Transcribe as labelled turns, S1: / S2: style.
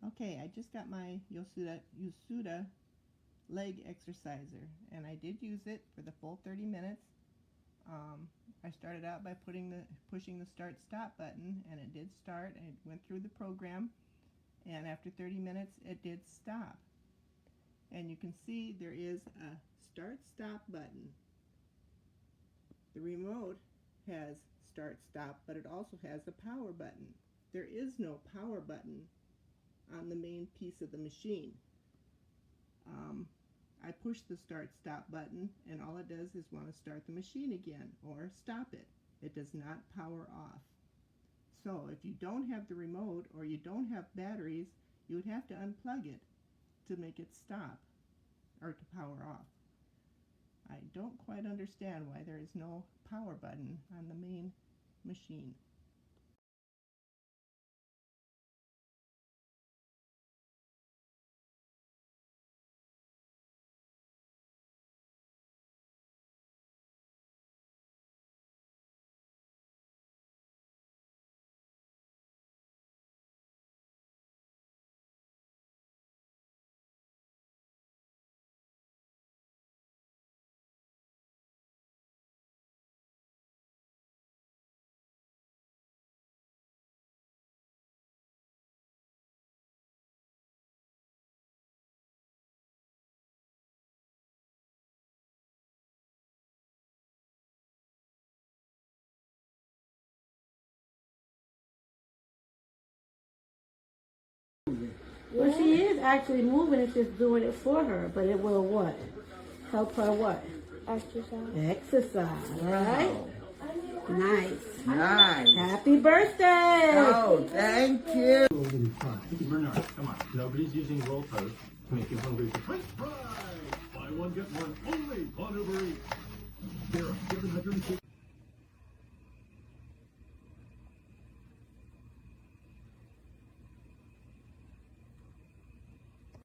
S1: Okay, I just got my YOSUDA leg exerciser, and I did use it for the full 30 minutes. I started out by pushing the start-stop button, and it did start, and it went through the program, and after 30 minutes it did stop. And you can see there is a start-stop button. The remote has start-stop, but it also has a power button. There is no power button on the main piece of the machine. I push the start-stop button, and all it does is want to start the machine again or stop it. It does not power off. So if you don't have the remote or you don't have batteries, you would have to unplug it to make it stop or to power off. I don't quite understand why there is no power button on the main machine.
S2: Well, she is actually moving. It's just doing it for her. But it will what? Help her what?
S3: Exercise.
S2: Exercise, right? Nice.
S4: Nice.
S2: Happy birthday!
S4: Oh, thank you.
S5: Bernard, come on. Nobody's using roll toast to make you hungry for French fries. Buy one, get one only on Uber Eats. There are 750.